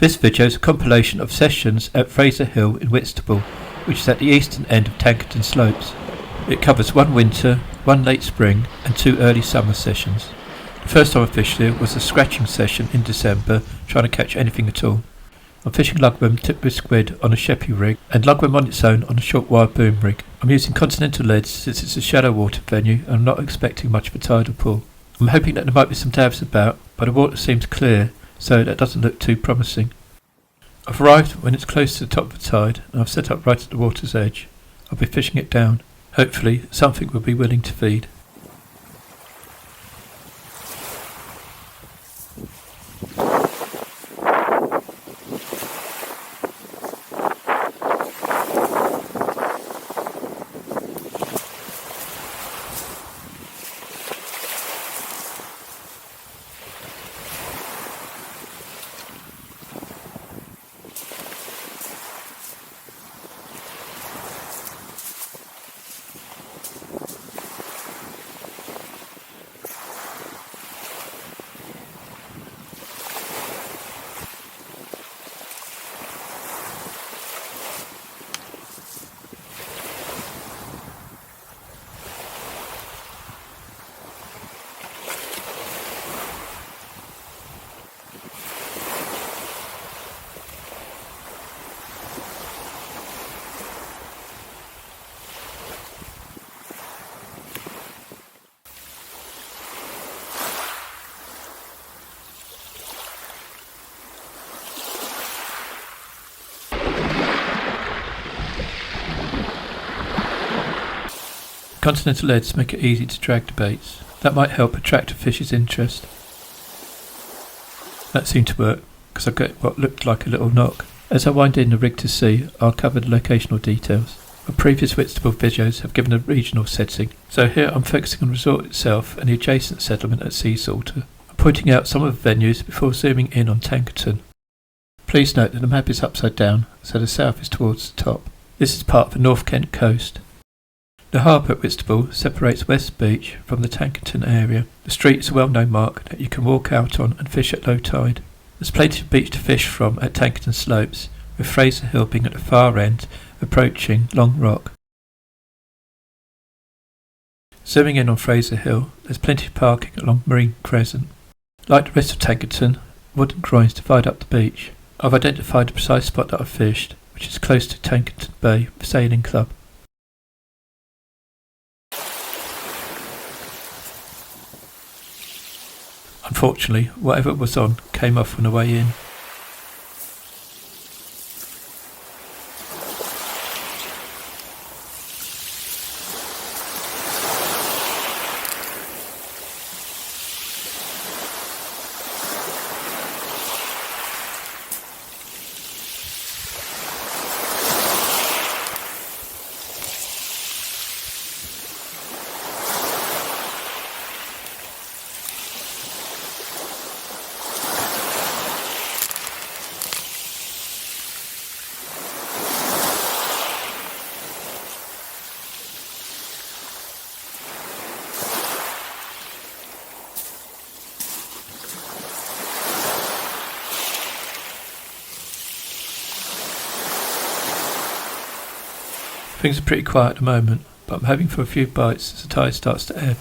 This video is a compilation of sessions at Fraser Hill in Whitstable, which is at the eastern end of Tankerton Slopes. It covers one winter, one late spring and 2 early summer sessions. The first time I fished here was a scratching session in December, trying to catch anything at all. I'm fishing lugworm tipped with squid on a sheppy rig and lugworm on its own on a short wire boom rig. I'm using continental leads since it's a shallow water venue and I'm not expecting much of a tidal pull. I'm hoping that there might be some dabs about, but the water seems clear, so that doesn't look too promising. I've arrived when it's close to the top of the tide and I've set up right at the water's edge. I'll be fishing it down. Hopefully something will be willing to feed. Continental leads make it easy to drag the baits. That might help attract a fish's interest. That seemed to work, because I got what looked like a little knock. As I wind in the rig to sea, I'll cover the locational details. My previous Whitstable videos have given a regional setting, so here I'm focusing on the resort itself and the adjacent settlement at Seaford. I'm pointing out some of the venues before zooming in on Tankerton. Please note that the map is upside down, so the south is towards the top. This is part of the North Kent coast. The harbour at Whitstable separates West Beach from the Tankerton area. The street is a well-known mark that you can walk out on and fish at low tide. There's plenty of beach to fish from at Tankerton Slopes, with Fraser Hill being at the far end, approaching Long Rock. Zooming in on Fraser Hill, there's plenty of parking along Marine Crescent. Like the rest of Tankerton, wooden groins divide up the beach. I've identified the precise spot that I've fished, which is close to Tankerton Bay Sailing Club. Unfortunately, whatever was on came off on the way in. Things are pretty quiet at the moment, but I'm hoping for a few bites as the tide starts to ebb.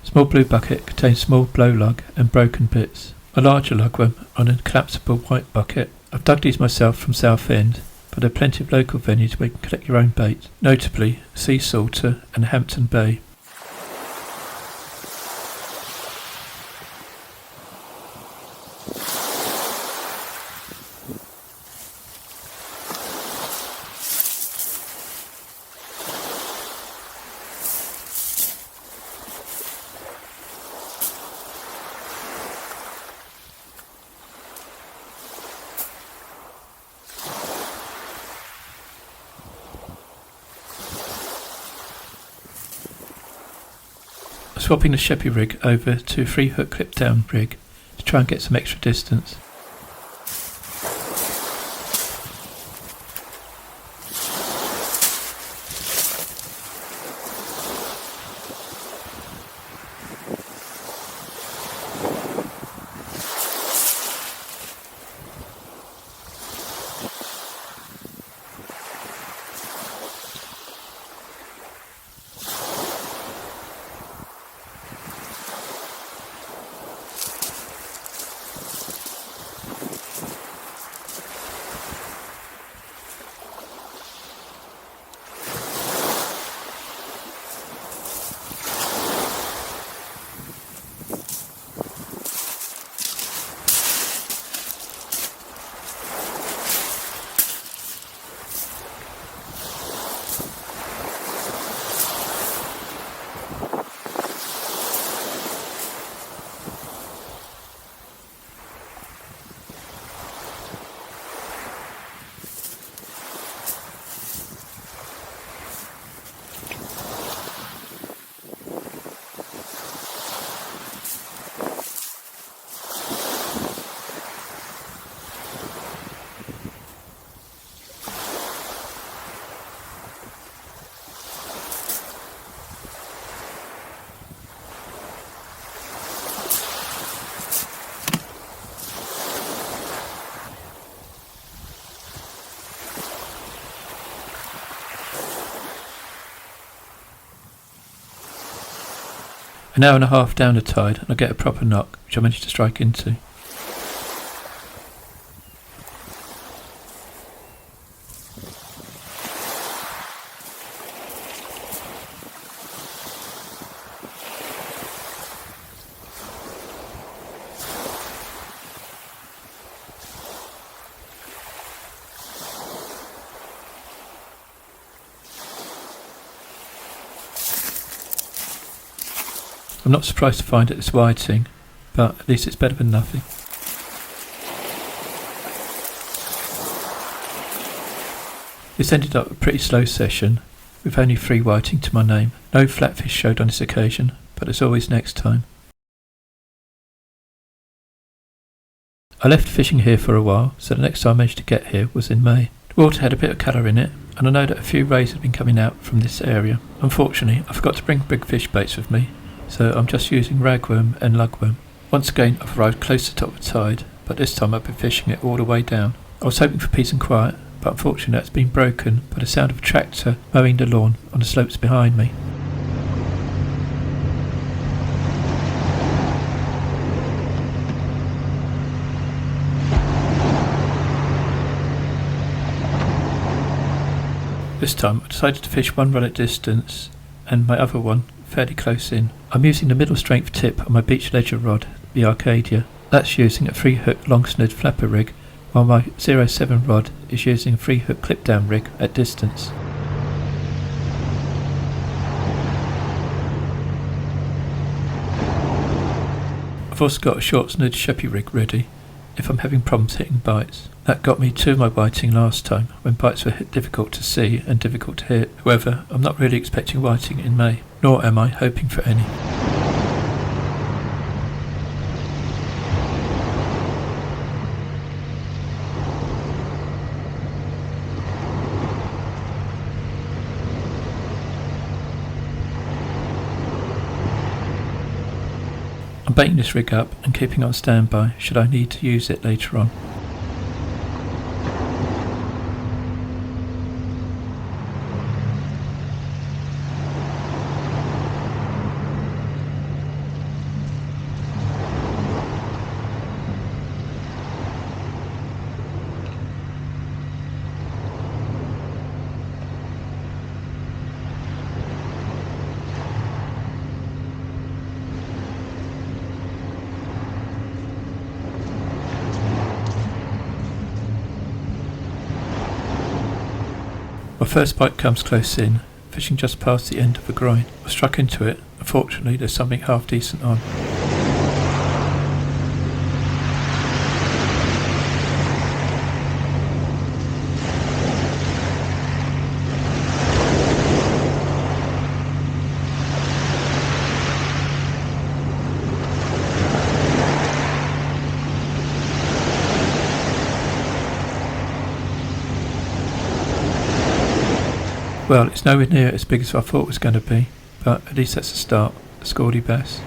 Small blue bucket contains small blow lug and broken bits. A larger lugworm on a collapsible white bucket. I've dug these myself from Southend, but there are plenty of local venues where you can collect your own bait, notably Sea Salter and Hampton Bay. Swapping the sheppy rig over to a 3-hook clip down rig to try and get some extra distance. An hour and a half down the tide and I get a proper knock, which I managed to strike into. I'm not surprised to find it this whiting, but at least it's better than nothing. This ended up a pretty slow session, with only 3 whiting to my name. No flatfish showed on this occasion, but there's always next time. I left fishing here for a while, so the next time I managed to get here was in May. The water had a bit of colour in it, and I know that a few rays had been coming out from this area. Unfortunately, I forgot to bring big fish baits with me, so I'm just using ragworm and lugworm. Once again I've arrived close to the top of the tide, but this time I've been fishing it all the way down. I was hoping for peace and quiet, but unfortunately that's been broken by the sound of a tractor mowing the lawn on the slopes behind me. This time I decided to fish one rod at distance and my other one fairly close in. I'm using the middle strength tip on my beach ledger rod, the Arcadia. That's using a 3-hook long snood flapper rig, while my 07 rod is using a 3-hook clip down rig at distance. I've also got a short snood sheppy rig ready if I'm having problems hitting bites. That got me 2 of my whiting last time, when bites were difficult to see and difficult to hit. However, I'm not really expecting whiting in May, nor am I hoping for any. I'm baiting this rig up and keeping on standby should I need to use it later on. My first bite comes close in, fishing just past the end of the groin. I struck into it, and fortunately there's something half decent on. Well, it's nowhere near as big as I thought it was going to be, but at least that's a start. A Scaldy bass.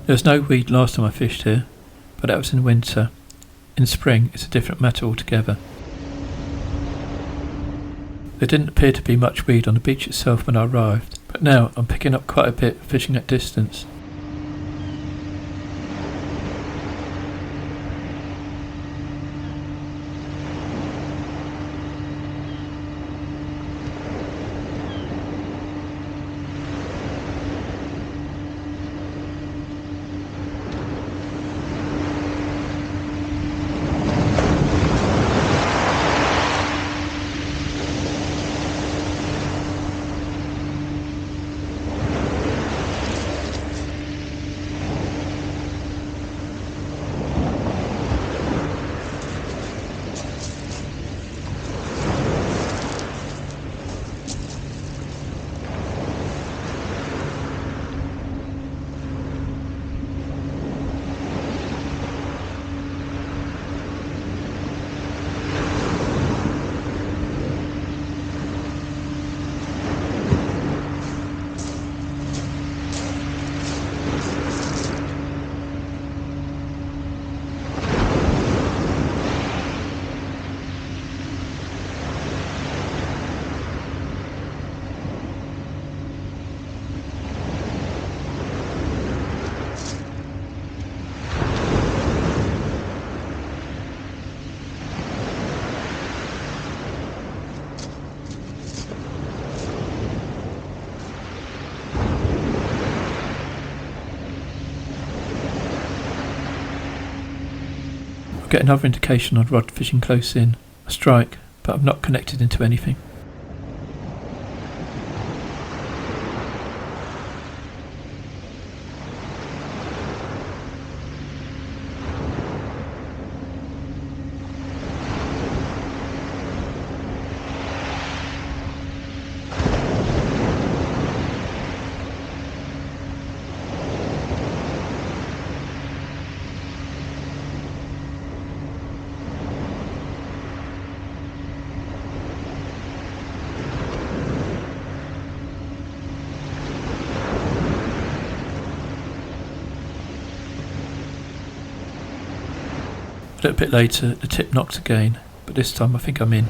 There was no weed last time I fished here, but that was in winter. In spring it's a different matter altogether. There didn't appear to be much weed on the beach itself when I arrived, but now I'm picking up quite a bit fishing at distance. Get another indication on rod fishing close in. A strike, but I'm not connected into anything. A little bit later, the tip knocks again, but this time I think I'm in.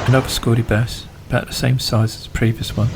Another scaldy bass, about the same size as the previous one.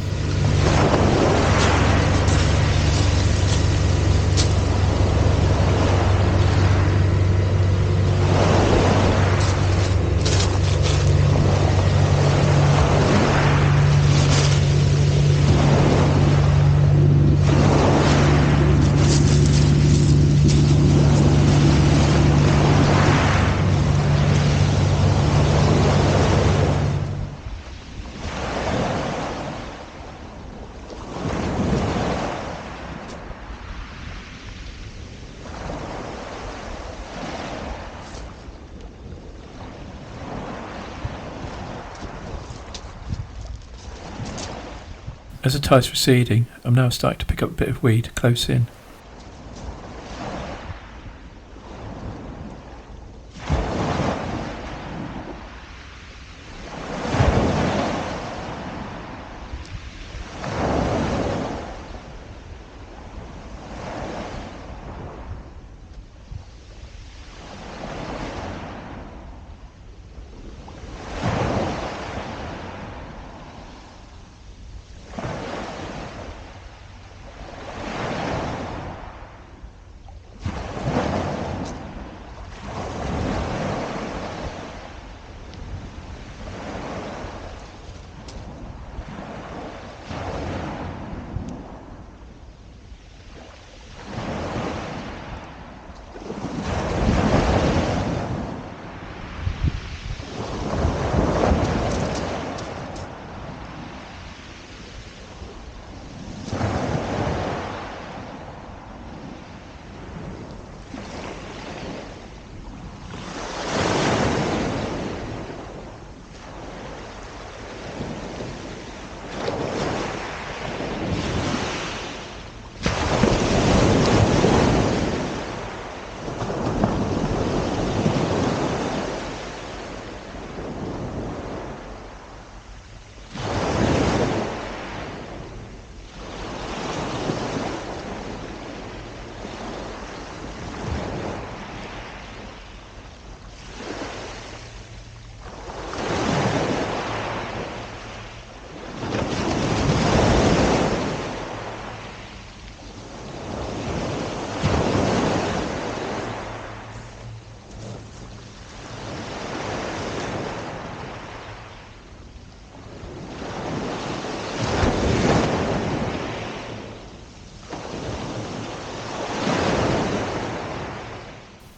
As the tide's receding, I'm now starting to pick up a bit of weed close in.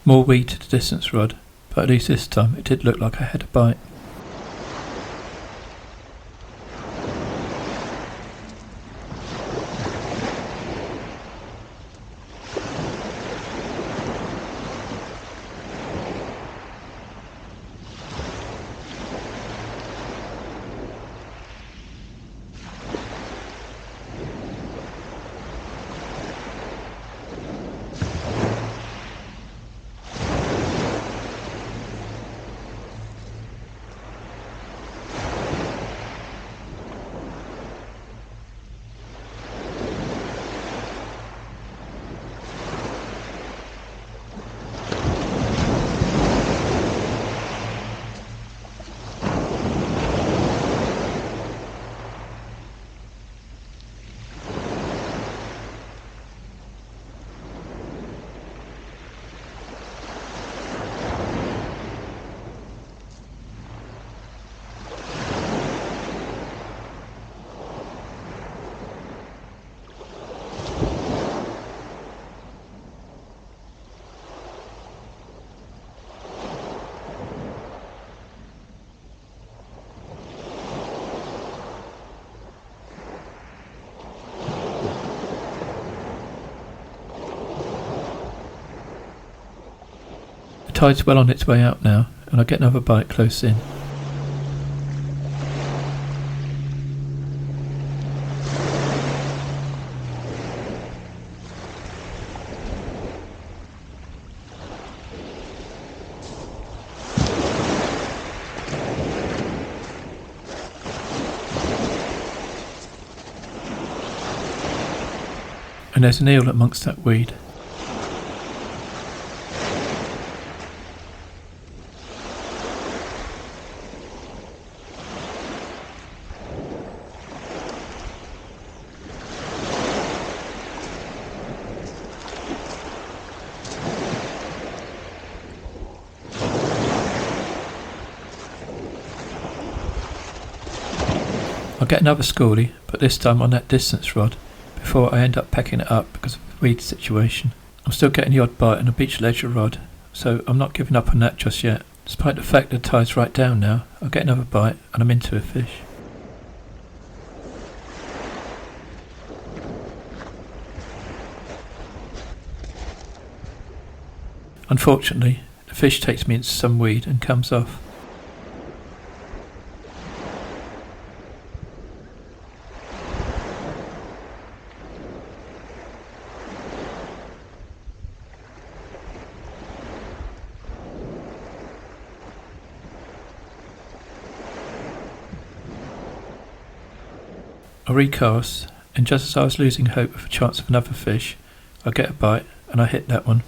More weed to the distance rod, but at least this time it did look like I had a bite. tide's well on its way out now, and I get another bite close in. And there's an eel amongst that weed. I'll get another schoolie, but this time on that distance rod, before I end up packing it up because of the weed situation. I'm still getting the odd bite on a beach ledger rod, so I'm not giving up on that just yet. Despite the fact that the tide's right down now, I'll get another bite and I'm into a fish. Unfortunately, the fish takes me into some weed and comes off. I recast, and just as I was losing hope of a chance of another fish, I get a bite and I hit that one.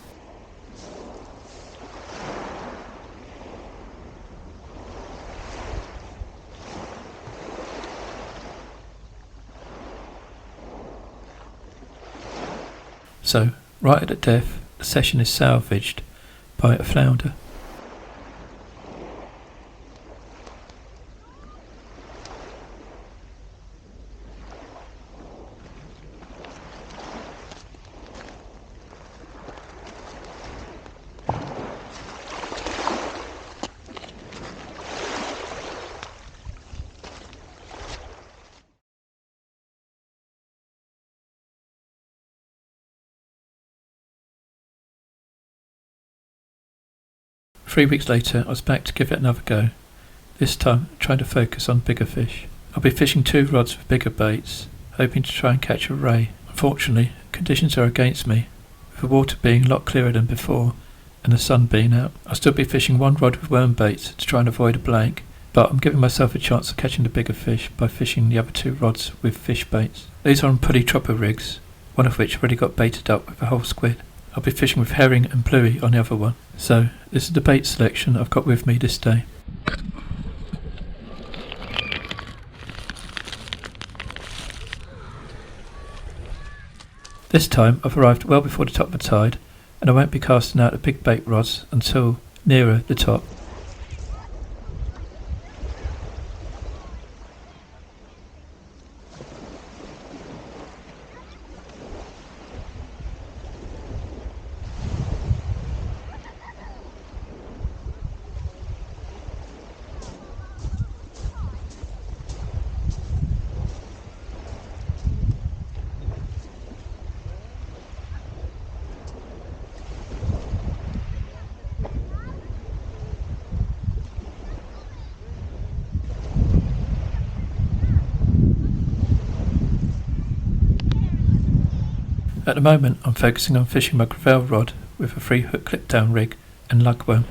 So, right at the death, the session is salvaged by a flounder. Three weeks later, I was back to give it another go, this time trying to focus on bigger fish. I'll be fishing 2 rods with bigger baits, hoping to try and catch a ray. Unfortunately, conditions are against me, with the water being a lot clearer than before and the sun being out. I'll still be fishing 1 rod with worm baits to try and avoid a blank, but I'm giving myself a chance of catching the bigger fish by fishing the other 2 rods with fish baits. These are on Pulley Dropper rigs, one of which already got baited up with a whole squid. I'll be fishing with herring and bluey on the other one. So, this is the bait selection I've got with me this day. This time I've arrived well before the top of the tide, and I won't be casting out the big bait rods until nearer the top. At the moment I'm focusing on fishing my gravel rod with a 3-hook clip down rig and lugworm.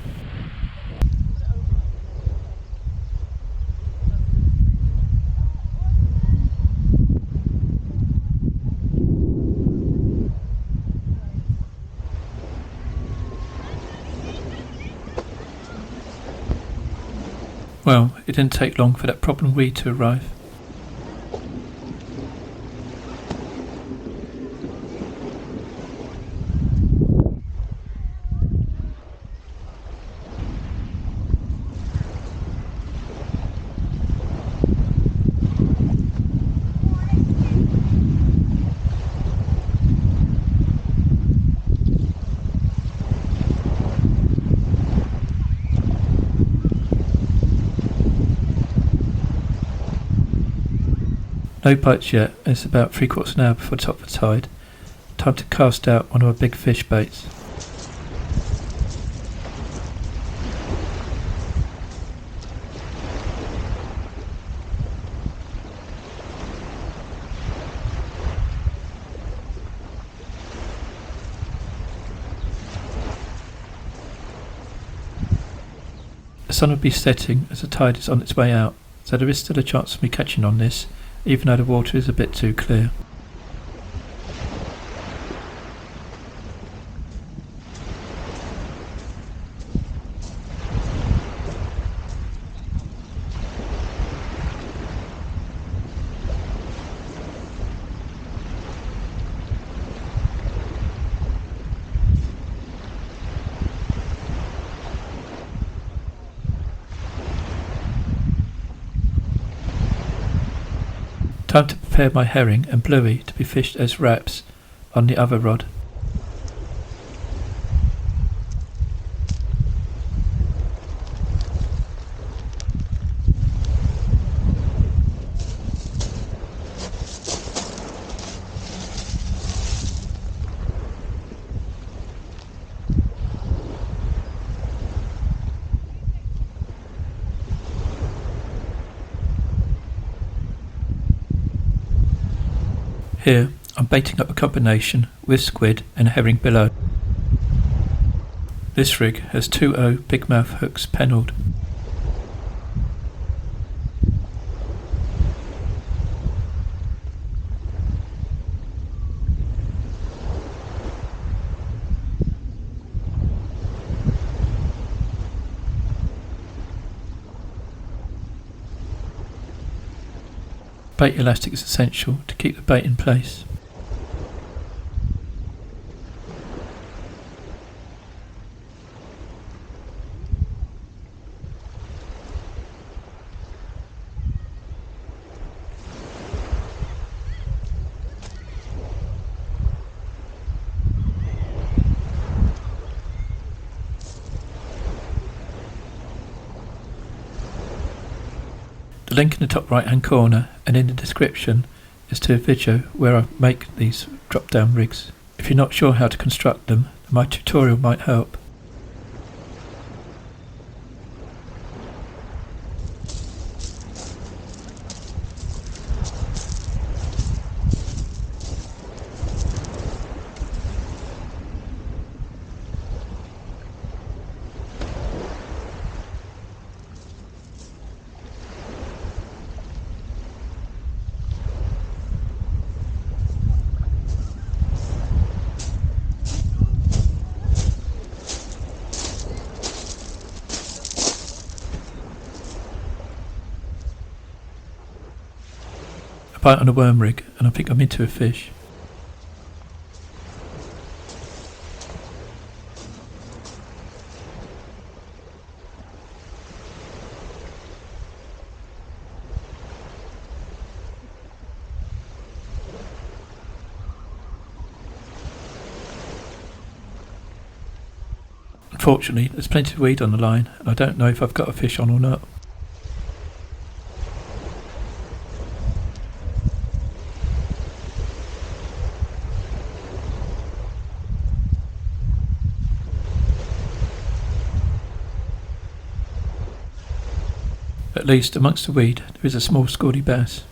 Well, it didn't take long for that problem weed to arrive. No bites yet, and it's about 3/4 of an hour before the top of the tide. Time to cast out one of my big fish baits. sun will be setting as the tide is on its way out, so there is still a chance of me catching on this, even though the water is a bit too clear. Time to prepare my herring and bluey to be fished as wraps on the other rod. Here I'm baiting up a combination with squid and a herring below. This rig has 2.0 big mouth hooks pennelled. Bait elastic is essential to keep the bait in place. The link in the top right hand corner and in the description is to a video where I make these drop down rigs. If you're not sure how to construct them, my tutorial might help. Bite on a worm rig and I think I'm into a fish. Unfortunately, there's plenty of weed on the line and I don't know if I've got a fish on or not. At least amongst the weed there is a small scaldy bass.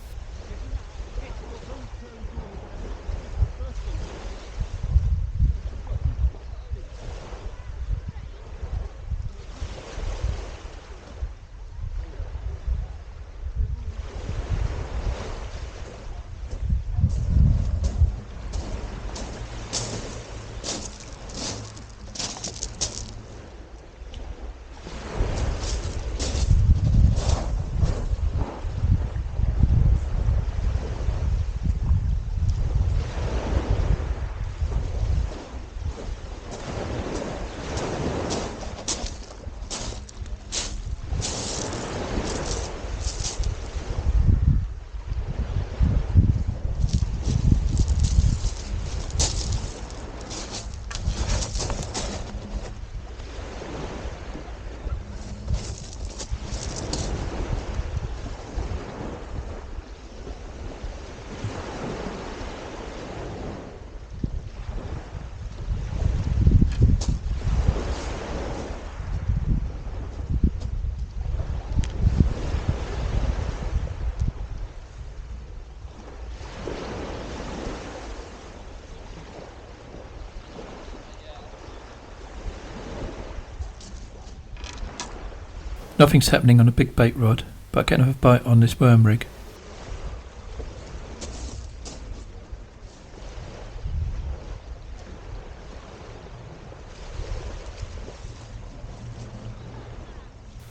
Nothing's happening on a big bait rod, but I get another bite on this worm rig.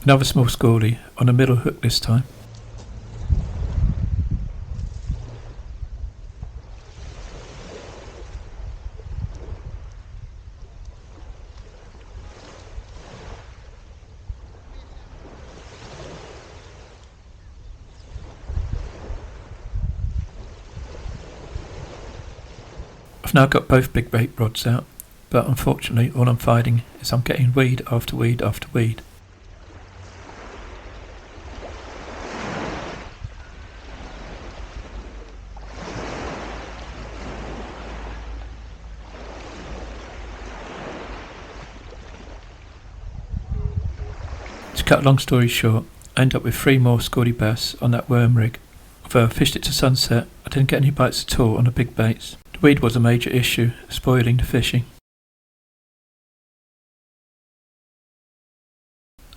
Another small schoolie on a middle hook this time. I've now got both big bait rods out, but unfortunately all I'm finding is I'm getting weed after weed after weed. To cut a long story short, I end up with 3 more schoolie bass on that worm rig. Although I fished it to sunset, I didn't get any bites at all on the big baits. The weed was a major issue, spoiling the fishing.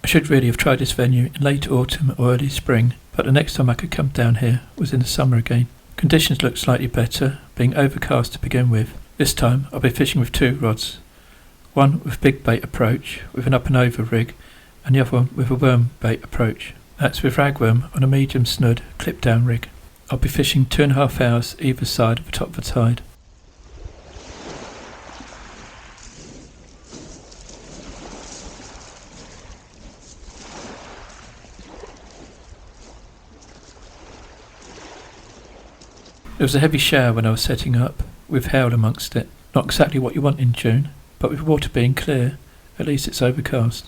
I should really have tried this venue in late autumn or early spring, but the next time I could come down here was in the summer again. Conditions looked slightly better, being overcast to begin with. This time I'll be fishing with 2 rods. One with big bait approach, with an up and over rig, and the other one with a worm bait approach. That's with ragworm on a medium snood clip down rig. I'll be fishing 2.5 hours either side of the top of the tide. There was a heavy shower when I was setting up, with hail amongst it. Not exactly what you want in June, but with water being clear, at least it's overcast.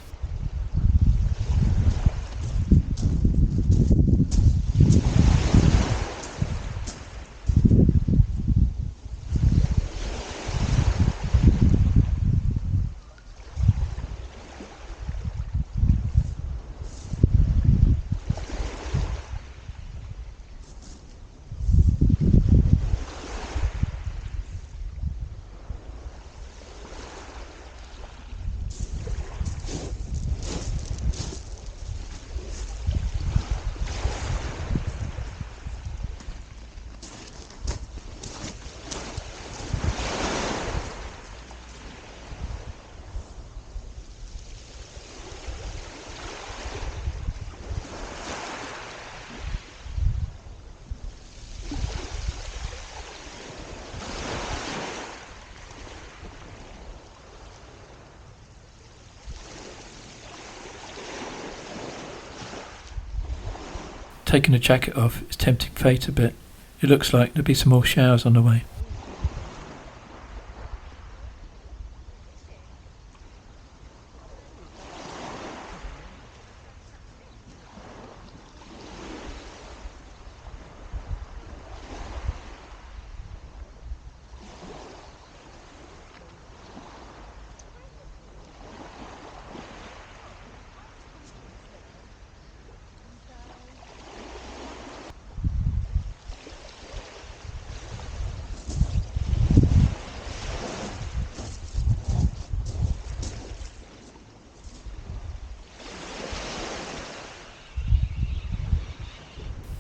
Taking the jacket off is tempting fate a bit. It looks like there'll be some more showers on the way.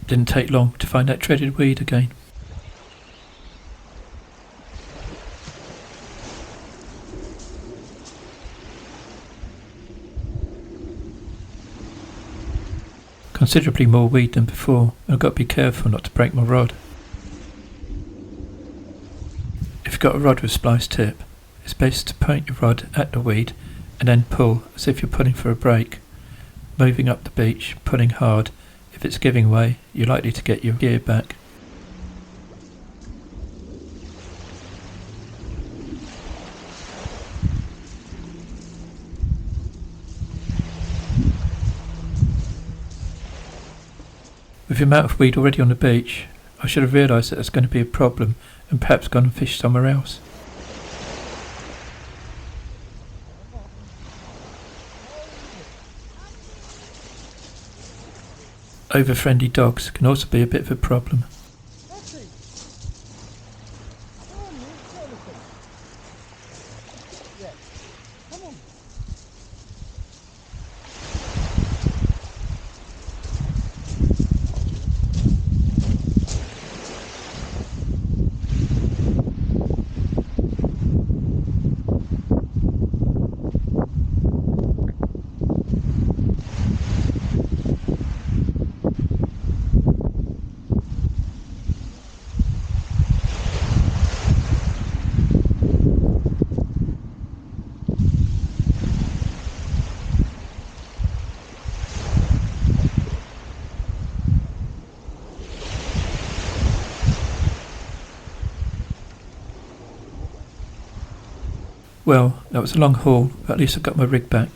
Didn't take long to find that dreaded weed again. Considerably more weed than before, and I've got to be careful not to break my rod. If you've got a rod with spliced tip, it's best to point your rod at the weed and then pull as if you're pulling for a break. Moving up the beach, pulling hard. If it's giving way, you're likely to get your gear back. With the amount of weed already on the beach, I should have realised that there's going to be a problem and perhaps gone and fished somewhere else. Over-friendly dogs can also be a bit of a problem. Well, that was a long haul, but at least I got my rig back.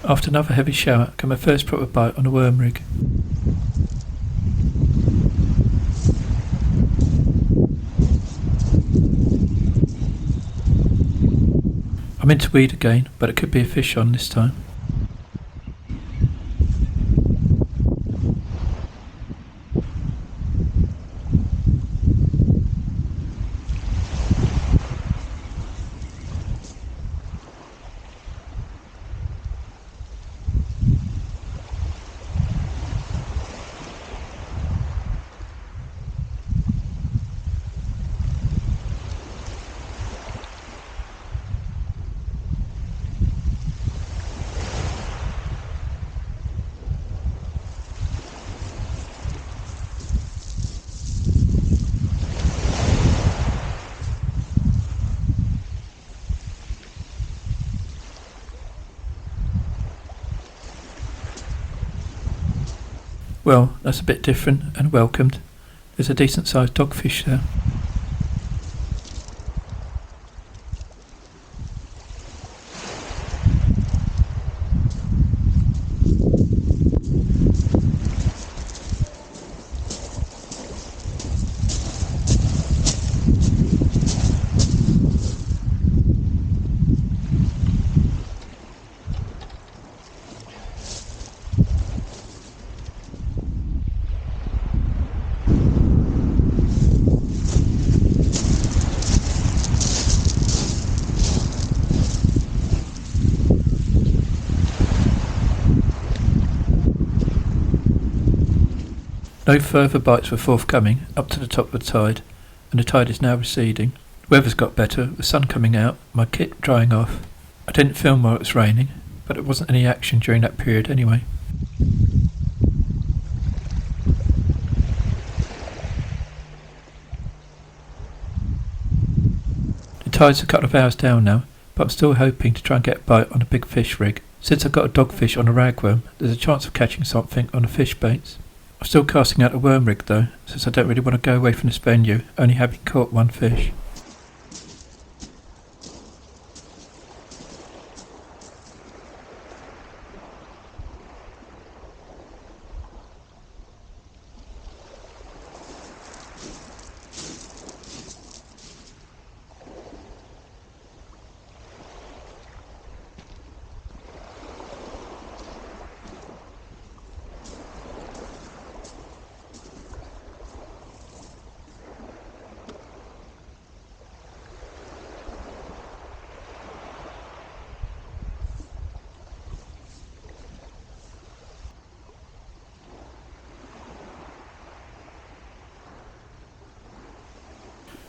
After another heavy shower came my first proper bite on a worm rig. I'm into weed again, but it could be a fish on this time. Well, that's a bit different and welcomed. There's a decent sized dogfish there. No further bites were forthcoming up to the top of the tide, and the tide is now receding. The weather's got better, the sun coming out, my kit drying off. I didn't film while it was raining, but there wasn't any action during that period anyway. The tide's a couple of hours down now, but I'm still hoping to try and get a bite on a big fish rig. Since I've got a dogfish on a ragworm, there's a chance of catching something on the fish baits. I'm still casting out a worm rig though, since I don't really want to go away from this venue, only having caught one fish.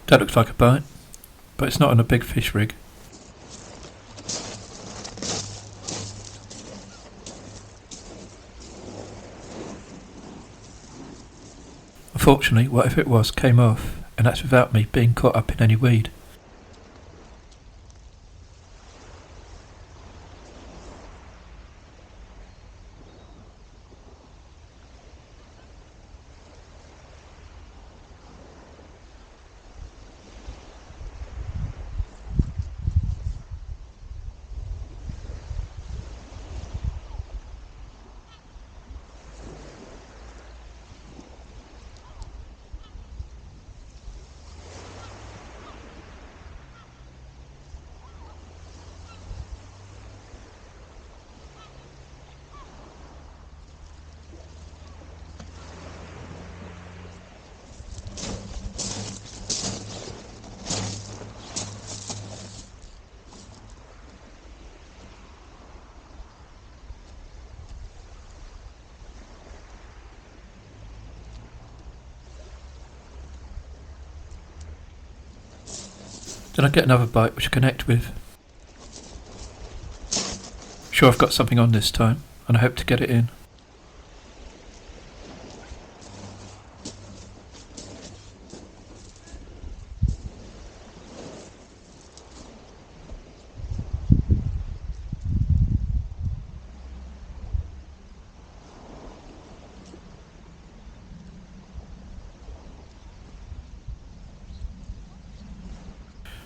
That looks like a bite, but it's not on a big fish rig. Unfortunately, whatever it was came off, and that's without me being caught up in any weed. Then I get another bite which I connect with. Sure, I've got something on this time, and I hope to get it in.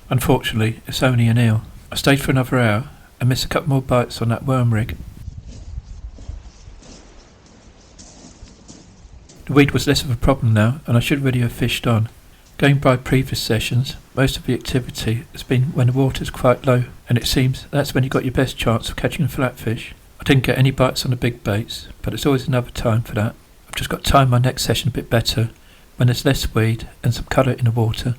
Unfortunately, it's only an eel. I stayed for another hour and missed a couple more bites on that worm rig. The weed was less of a problem now, and I should really have fished on. Going by previous sessions, most of the activity has been when the water is quite low, and it seems that's when you got your best chance of catching a flatfish. I didn't get any bites on the big baits, but it's always another time for that. I've just got to time my next session a bit better, when there's less weed and some colour in the water.